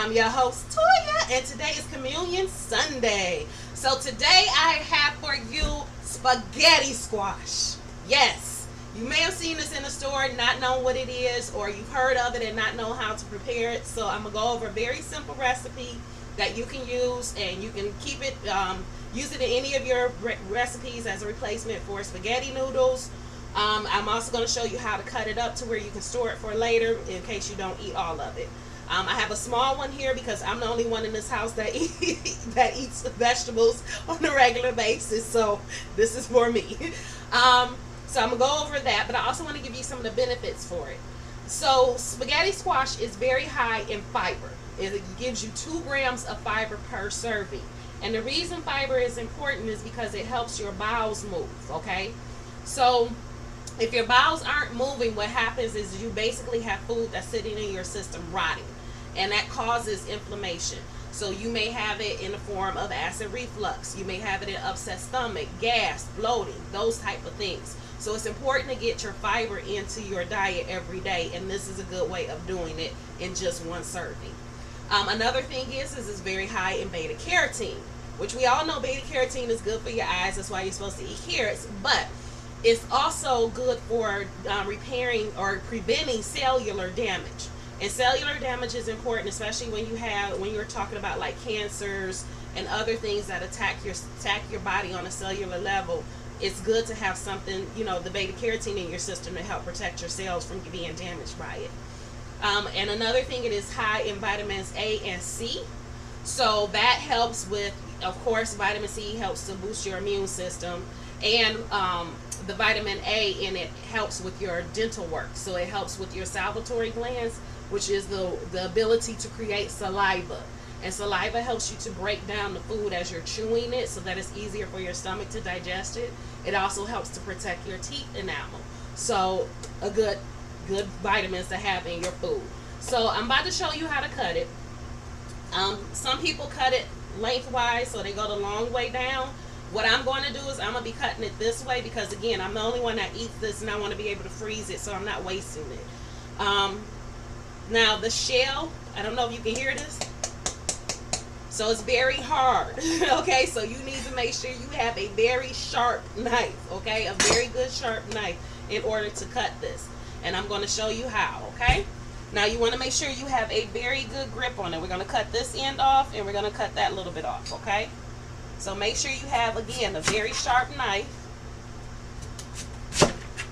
I'm your host, Toya, and today is Communion Sunday. So today I have for you spaghetti squash. Yes, you may have seen this in the store, not know what it is, or you've heard of it and not know how to prepare it. So I'm going to go over a very simple recipe that you can use, and you can keep it, use it in any of your recipes as a replacement for spaghetti noodles. I'm also going to show you how to cut it up to where you can store it for later in case you don't eat all of it. I have a small one here because I'm the only one in this house that that eats vegetables on a regular basis. So this is for me. So I'm going to go over that, but I also want to give you some of the benefits for it. So spaghetti squash is very high in fiber. It gives you 2 grams of fiber per serving. And the reason fiber is important is because it helps your bowels move, okay? So if your bowels aren't moving, what happens is you basically have food that's sitting in your system rotting, and that causes inflammation. So you may have it in the form of acid reflux. You may have it in upset stomach, gas, bloating, those type of things. So it's important to get your fiber into your diet every day, and this is a good way of doing it in just one serving. Another thing is it's very high in beta carotene, which we all know beta carotene is good for your eyes. That's why you're supposed to eat carrots, but it's also good for repairing or preventing cellular damage. And cellular damage is important, especially when you're talking about like cancers and other things that attack your body on a cellular level. It's good to have something, the beta carotene in your system to help protect your cells from being damaged by it. And another thing, it is high in vitamins A and C. So that helps with, of course, vitamin C helps to boost your immune system. And the vitamin A in it helps with your dental work. So it helps with your salivary glands, which is the ability to create saliva. And saliva helps you to break down the food as you're chewing it so that it's easier for your stomach to digest it. It also helps to protect your teeth enamel. So a good vitamins to have in your food. So I'm about to show you how to cut it. Some people cut it lengthwise, so they go the long way down. What I'm going to do is I'm going to be cutting it this way because, again, I'm the only one that eats this, and I want to be able to freeze it so I'm not wasting it. Now, the shell, I don't know if you can hear this. So it's very hard, okay? So you need to make sure you have a very sharp knife, okay? A very good sharp knife in order to cut this. And I'm going to show you how, okay? Now, you want to make sure you have a very good grip on it. We're going to cut this end off, and we're going to cut that little bit off, okay? So make sure you have, again, a very sharp knife,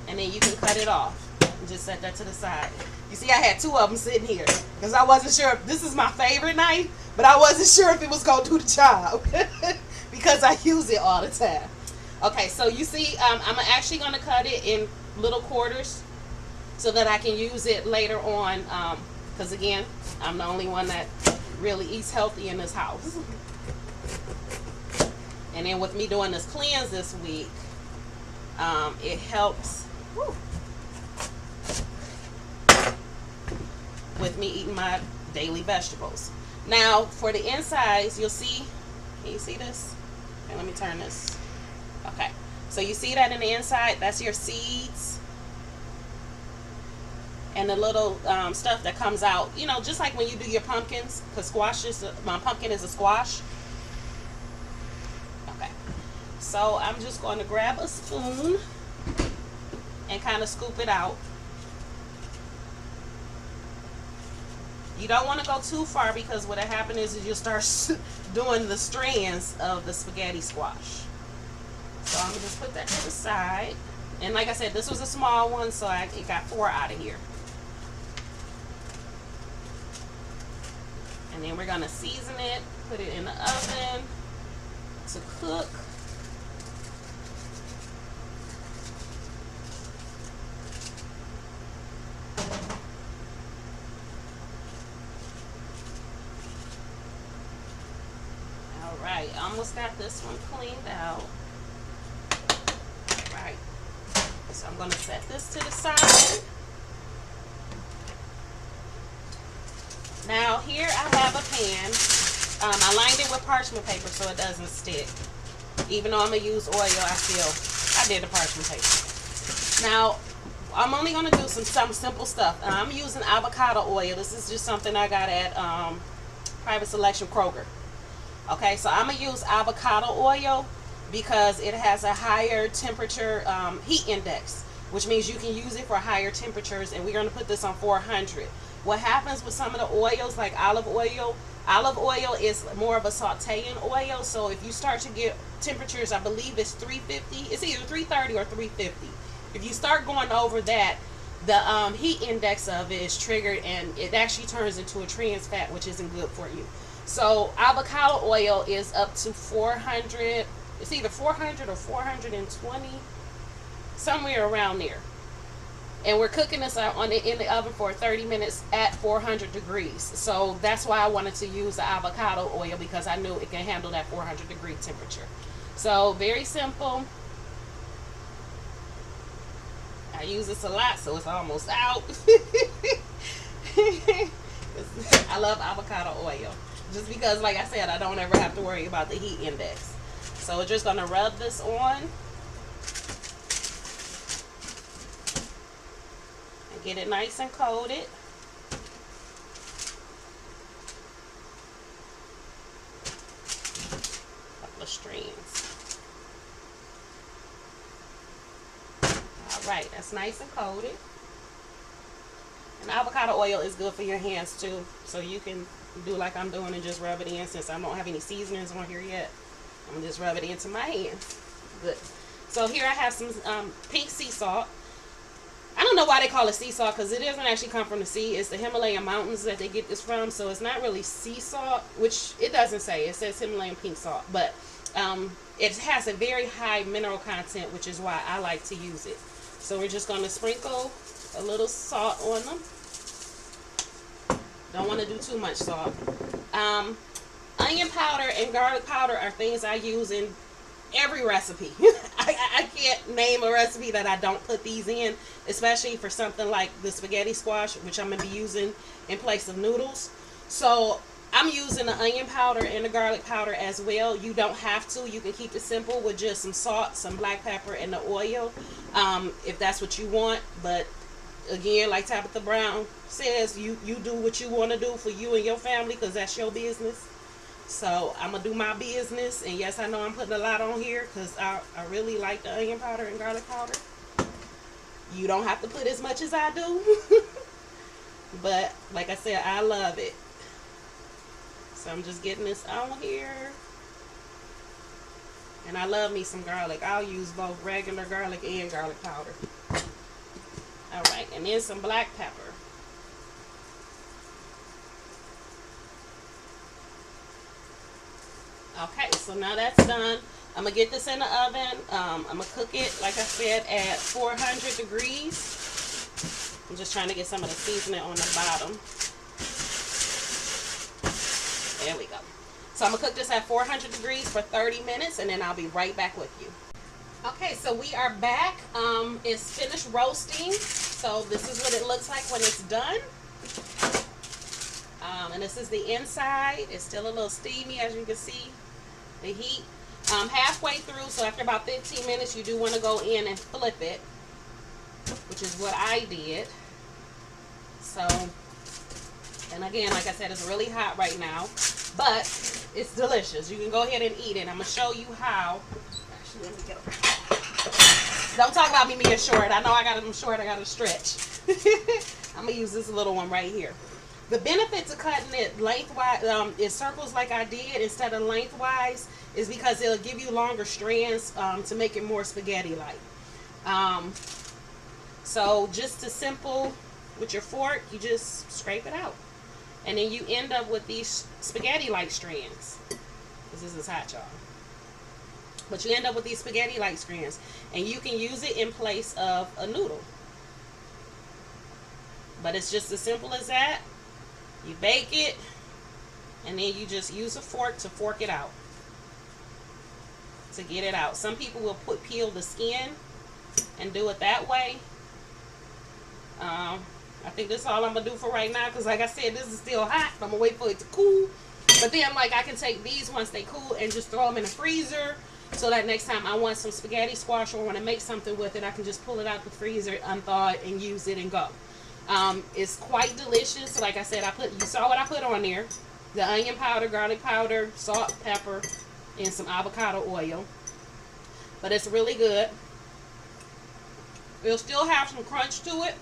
and then you can cut it off. And just set that to the side. You see, I had 2 of them sitting here because I wasn't sure if this is my favorite knife, but I wasn't sure if it was going to do the job because I use it all the time. Okay, so you see, I'm actually going to cut it in little quarters so that I can use it later on because, again, I'm the only one that really eats healthy in this house. And then with me doing this cleanse this week, it helps with me eating my daily vegetables. Now, for the insides, you'll see, can you see this? Okay, let me turn this. Okay, so you see that in the inside, that's your seeds and the little stuff that comes out, just like when you do your pumpkins, because my pumpkin is a squash. Okay, so I'm just going to grab a spoon and kind of scoop it out. You don't want to go too far because what'll happen is you'll start doing the strands of the spaghetti squash. So I'm going to just put that to the side. And like I said, this was a small one, so it got 4 out of here. And then we're going to season it, put it in the oven to cook. Alright, almost got this one cleaned out. Alright, so I'm going to set this to the side. Now here I have a pan. I lined it with parchment paper so it doesn't stick. Even though I'm going to use oil, I did the parchment paper. Now, I'm only going to do some simple stuff. I'm using avocado oil. This is just something I got at Private Selection, Kroger. Okay, so I'm gonna use avocado oil because it has a higher temperature heat index, which means you can use it for higher temperatures, and we're gonna put this on 400. What happens with some of the oils, like olive oil is more of a sauteing oil, so if you start to get temperatures, I believe it's 350, it's either 330 or 350. If you start going over that, the heat index of it is triggered, and it actually turns into a trans fat, which isn't good for you. So avocado oil is up to 400. It's either 400 or 420, somewhere around there. And we're cooking this in the oven for 30 minutes at 400 degrees. So that's why I wanted to use the avocado oil, because I knew it can handle that 400 degree temperature. So very simple. I use this a lot, so it's almost out. I love avocado oil. Just because, like I said, I don't ever have to worry about the heat index. So we're just going to rub this on. And get it nice and coated. Couple of streams. Alright, that's nice and coated. And avocado oil is good for your hands too. So you can do like I'm doing and just rub it in. Since I don't have any seasonings on here yet, I'm gonna just rub it into my hands. Good. So here I have some pink sea salt. I don't know why they call it sea salt, because it doesn't actually come from the sea. It's the Himalayan mountains that they get this from, so it's not really sea salt, which it doesn't say. It says Himalayan pink salt, but it has a very high mineral content, which is why I like to use it. So we're just going to sprinkle a little salt on them. Don't want to do too much salt. Onion powder and garlic powder are things I use in every recipe. I can't name a recipe that I don't put these in, especially for something like the spaghetti squash, which I'm going to be using in place of noodles. So I'm using the onion powder and the garlic powder as well. You don't have to. You can keep it simple with just some salt, some black pepper, and the oil, if that's what you want. But again, like Tabitha Brown says, you do what you want to do for you and your family, because that's your business. So I'm going to do my business. And yes, I know I'm putting a lot on here because I really like the onion powder and garlic powder. You don't have to put as much as I do. But like I said, I love it. So I'm just getting this on here. And I love me some garlic. I'll use both regular garlic and garlic powder. Alright, and then some black pepper. Okay, so now that's done. I'm going to get this in the oven. I'm going to cook it, like I said, at 400 degrees. I'm just trying to get some of the seasoning on the bottom. There we go. So I'm going to cook this at 400 degrees for 30 minutes, and then I'll be right back with you. Okay, so we are back. It's finished roasting. So this is what it looks like when it's done. And this is the inside. It's still a little steamy, as you can see. The heat. Halfway through, so after about 15 minutes, you do want to go in and flip it, which is what I did. So, and again, like I said, it's really hot right now, but it's delicious. You can go ahead and eat it. I'm going to show you how. Actually, let me get over. Don't talk about me being short. I know I got them short. I got to stretch. I'm going to use this little one right here. The benefit to cutting it lengthwise, in circles like I did instead of lengthwise, is because it'll give you longer strands to make it more spaghetti-like. So just as simple with your fork, you just scrape it out. And then you end up with these spaghetti-like strands. Because this is hot, y'all. But you end up with these spaghetti-like strands. And you can use it in place of a noodle. But it's just as simple as that. You bake it, and then you just use a fork to fork it out, to get it out. Some people will peel the skin and do it that way. I think that's all I'm going to do for right now, because like I said, this is still hot. I'm going to wait for it to cool. But then, like, I can take these once they cool and just throw them in the freezer, so that next time I want some spaghetti squash or want to make something with it, I can just pull it out the freezer, unthaw it, and use it and go. It's quite delicious. Like I said, you saw what I put on there. the onion powder, garlic powder, salt, pepper, and some avocado oil. But it's really good. It'll still have some crunch to it.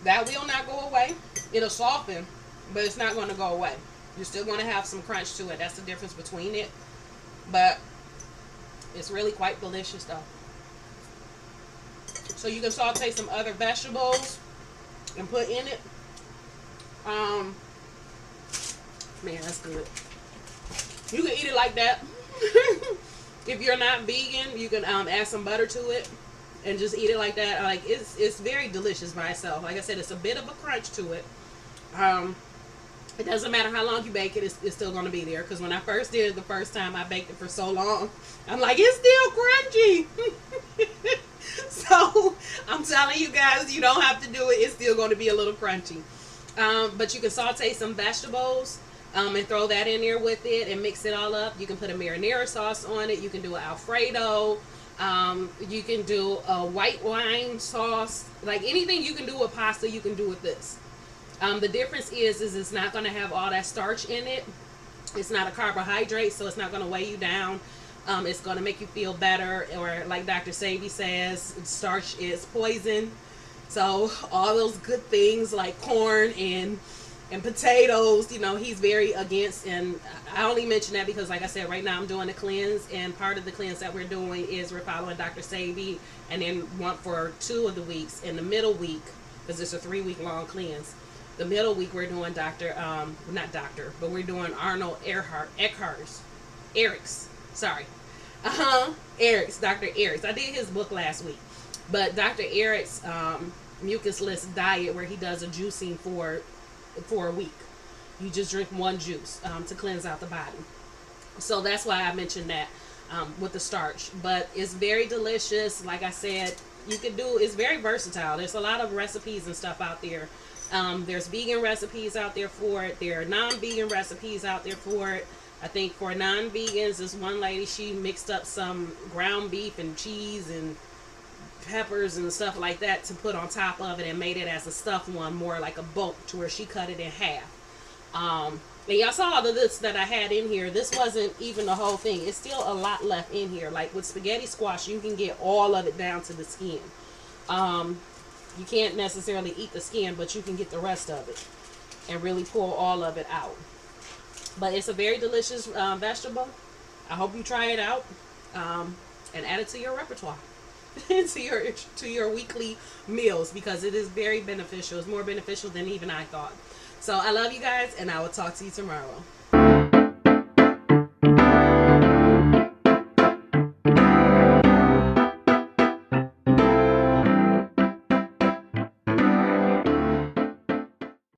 That will not go away. It'll soften, but it's not going to go away. You're still going to have some crunch to it. That's the difference between it. But it's really quite delicious though. So you can saute some other vegetables and put in it. Man, that's good. You can eat it like that. If you're not vegan, you can add some butter to it and just eat it like that. Like it's very delicious by itself. Like I said, it's a bit of a crunch to it. It doesn't matter how long you bake it, it's still going to be there. Because when I first did it the first time, I baked it for so long, I'm like, it's still crunchy. So I'm telling you guys, you don't have to do it. It's still going to be a little crunchy. But you can saute some vegetables and throw that in there with it and mix it all up. You can put a marinara sauce on it. You can do an Alfredo. You can do a white wine sauce. Like anything you can do with pasta, you can do with this. The difference is it's not going to have all that starch in it. It's not a carbohydrate, so it's not going to weigh you down. It's going to make you feel better. Or like Dr. Sebi says, starch is poison. So all those good things like corn and potatoes, you know, he's very against. And I only mention that because, like I said, right now I'm doing the cleanse, and part of the cleanse that we're doing is we're following Dr. Sebi, and then one for 2 of the weeks. In the middle week, because it's a 3-week long cleanse, the middle week we're doing we're doing Arnold Eric's. Sorry. Dr. Eric's. I did his book last week. But Dr. Eric's mucusless diet, where he does a juicing for a week. You just drink one juice to cleanse out the body. So that's why I mentioned that with the starch. But it's very delicious. Like I said, it's very versatile. There's a lot of recipes and stuff out there. There's vegan recipes out there for it. There are non-vegan recipes out there for it. I think for non-vegans, this one lady, she mixed up some ground beef and cheese and peppers and stuff like that to put on top of it and made it as a stuffed one, more like a bulk, to where she cut it in half. And y'all saw all of this that I had in here. This wasn't even the whole thing. It's still a lot left in here. Like with spaghetti squash, you can get all of it down to the skin. You can't necessarily eat the skin, but you can get the rest of it and really pull all of it out. But it's a very delicious vegetable. I hope you try it out and add it to your repertoire, to your weekly meals, because it is very beneficial. It's more beneficial than even I thought. So I love you guys, and I will talk to you tomorrow.